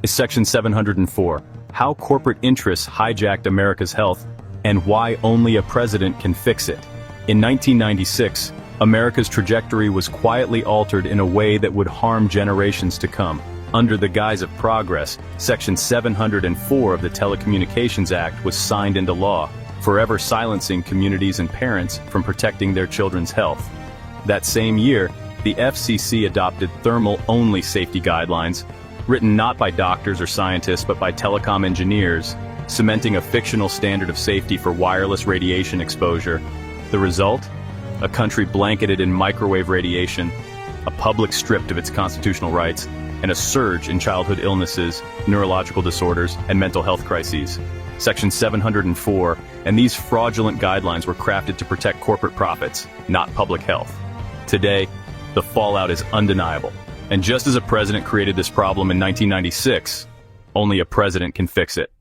is Section 704, How Corporate Interests Hijacked America's Health and Why Only a President Can Fix It. In 1996, America's trajectory was quietly altered in a way that would harm generations to come. Under the guise of progress, Section 704 of the Telecommunications Act was signed into law, forever silencing communities and parents from protecting their children's health. That same year, the FCC adopted thermal-only safety guidelines, written not by doctors or scientists but by telecom engineers, cementing a fictional standard of safety for wireless radiation exposure. The result? A country blanketed in microwave radiation, a public stripped of its constitutional rights, and a surge in childhood illnesses, neurological disorders, and mental health crises. Section 704 and these fraudulent guidelines were crafted to protect corporate profits, not public health. Today, the fallout is undeniable. And just as a president created this problem in 1996, only a president can fix it.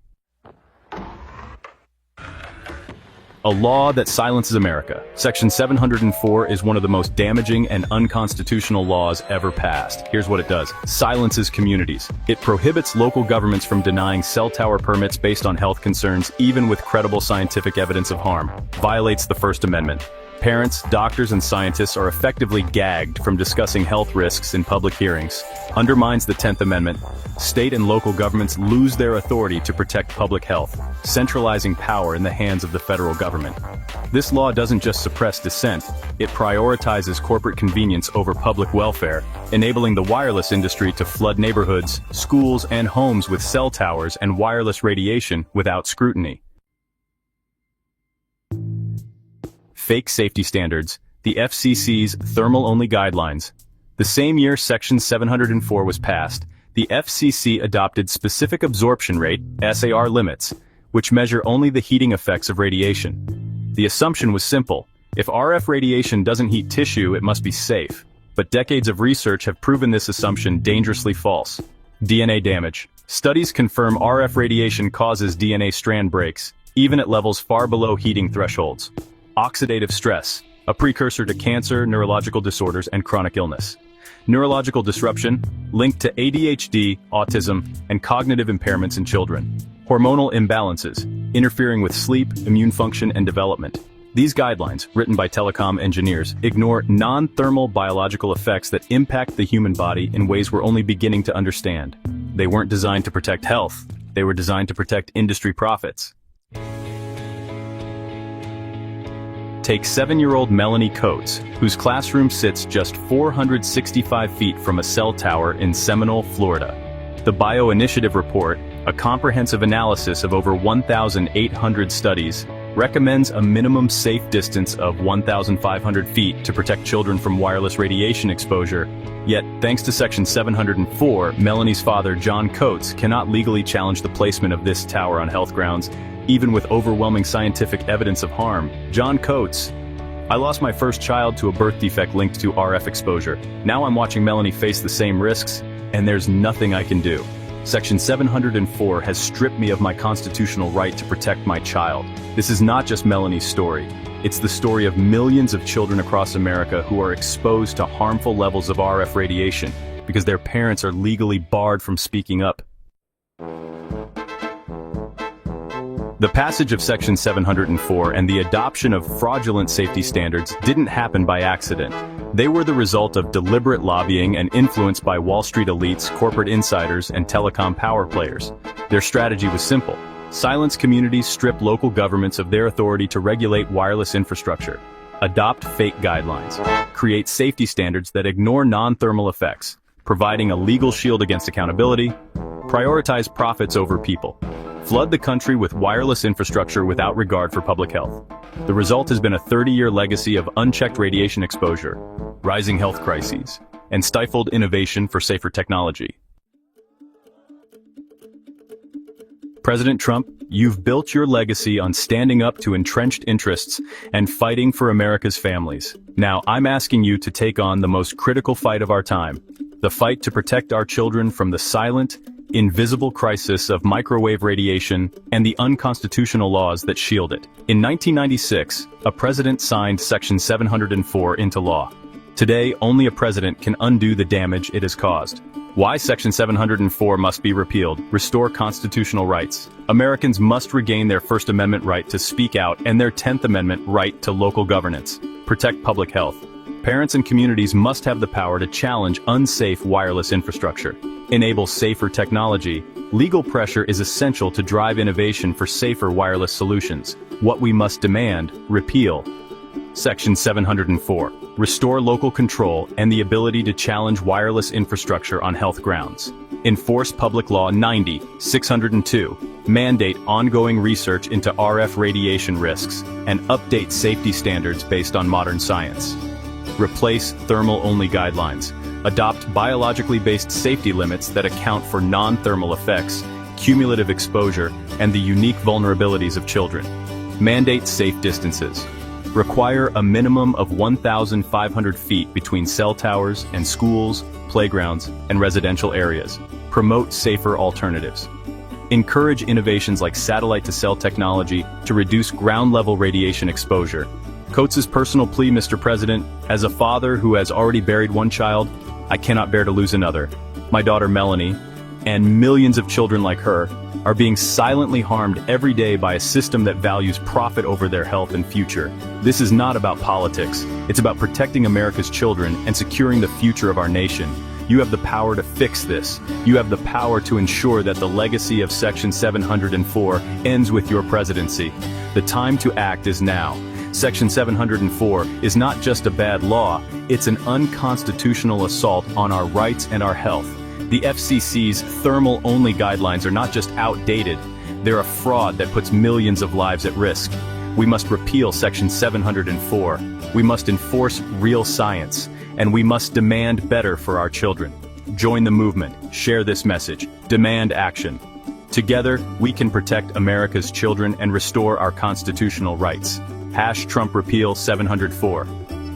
A law that silences America. Section 704 is one of the most damaging and unconstitutional laws ever passed. Here's what it does. Silences communities. It prohibits local governments from denying cell tower permits based on health concerns, even with credible scientific evidence of harm. Violates the First Amendment. Parents, doctors, and scientists are effectively gagged from discussing health risks in public hearings. Undermines the 10th Amendment. State and local governments lose their authority to protect public health, centralizing power in the hands of the federal government. This law doesn't just suppress dissent, it prioritizes corporate convenience over public welfare, enabling the wireless industry to flood neighborhoods, schools, and homes with cell towers and wireless radiation without scrutiny. Fake safety standards, the FCC's thermal-only guidelines. The same year Section 704 was passed, the FCC adopted specific absorption rate, SAR limits, which measure only the heating effects of radiation. The assumption was simple. If RF radiation doesn't heat tissue, it must be safe. But decades of research have proven this assumption dangerously false. DNA damage. Studies confirm RF radiation causes DNA strand breaks, even at levels far below heating thresholds. Oxidative stress, a precursor to cancer, neurological disorders, and chronic illness. Neurological disruption, linked to ADHD, autism, and cognitive impairments in children. Hormonal imbalances, interfering with sleep, immune function, and development. These guidelines, written by telecom engineers, ignore non-thermal biological effects that impact the human body in ways we're only beginning to understand. They weren't designed to protect health, they were designed to protect industry profits. Take 7-year-old Mealnie Coates, whose classroom sits just 465 feet from a cell tower in Seminole, Florida. The Bio-Initiative report, a comprehensive analysis of over 1,800 studies, recommends a minimum safe distance of 1,500 feet to protect children from wireless radiation exposure. Yet, thanks to Section 704, Mealnie's father, John Coates, cannot legally challenge the placement of this tower on health grounds, even with overwhelming scientific evidence of harm. John Coates: I lost my first child to a birth defect linked to RF exposure. Now I'm watching Mealnie face the same risks, and there's nothing I can do. Section 704 has stripped me of my constitutional right to protect my child. This is not just Mealnie's story. It's the story of millions of children across America who are exposed to harmful levels of RF radiation because their parents are legally barred from speaking up. The passage of Section 704 and the adoption of fraudulent safety standards didn't happen by accident. They were the result of deliberate lobbying and influence by Wall Street elites, corporate insiders, and telecom power players. Their strategy was simple: silence communities, strip local governments of their authority to regulate wireless infrastructure, adopt fake guidelines, create safety standards that ignore non-thermal effects, providing a legal shield against accountability, prioritize profits over people. Flood the country with wireless infrastructure without regard for public health. The result has been a 30-year legacy of unchecked radiation exposure, rising health crises, and stifled innovation for safer technology. President Trump, you've built your legacy on standing up to entrenched interests and fighting for America's families. Now, I'm asking you to take on the most critical fight of our time, the fight to protect our children from the silent, invisible crisis of microwave radiation and the unconstitutional laws that shield it. In 1996, a president signed Section 704 into law. Today, only a president can undo the damage it has caused. Why Section 704 must be repealed. Restore constitutional rights. Americans must regain their First Amendment right to speak out and their 10th Amendment right to local governance. Protect public health. Parents and communities must have the power to challenge unsafe wireless infrastructure. Enable safer technology. Legal pressure is essential to drive innovation for safer wireless solutions. What we must demand. Repeal. Section 704. Restore local control and the ability to challenge wireless infrastructure on health grounds. Enforce Public Law 90-602. Mandate ongoing research into RF radiation risks and update safety standards based on modern science. Replace thermal-only guidelines. Adopt biologically based safety limits that account for non-thermal effects, cumulative exposure, and the unique vulnerabilities of children. Mandate safe distances. Require a minimum of 1,500 feet between cell towers and schools, playgrounds, and residential areas. Promote safer alternatives. Encourage innovations like satellite-to-cell technology to reduce ground-level radiation exposure. Coates' personal plea, Mr. President, as a father who has already buried one child, I cannot bear to lose another. My daughter Mealnie, and millions of children like her, are being silently harmed every day by a system that values profit over their health and future. This is not about politics. It's about protecting America's children and securing the future of our nation. You have the power to fix this. You have the power to ensure that the legacy of Section 704 ends with your presidency. The time to act is now. Section 704 is not just a bad law, it's an unconstitutional assault on our rights and our health. The FCC's thermal-only guidelines are not just outdated, they're a fraud that puts millions of lives at risk. We must repeal Section 704. We must enforce real science, and we must demand better for our children. Join the movement, share this message, demand action. Together, we can protect America's children and restore our constitutional rights. #Trump Repeal 704.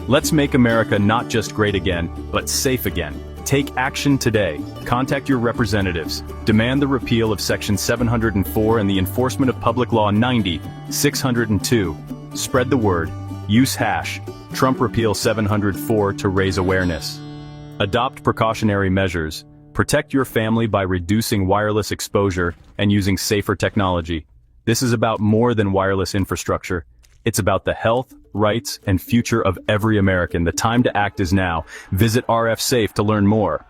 Let's make America not just great again, but safe again. Take action today. Contact your representatives. Demand the repeal of Section 704 and the enforcement of Public Law 90-602. Spread the word. Use #Trump Repeal 704 to raise awareness. Adopt precautionary measures. Protect your family by reducing wireless exposure and using safer technology. This is about more than wireless infrastructure. It's about the health, rights, and future of every American. The time to act is now. Visit RF Safe to learn more.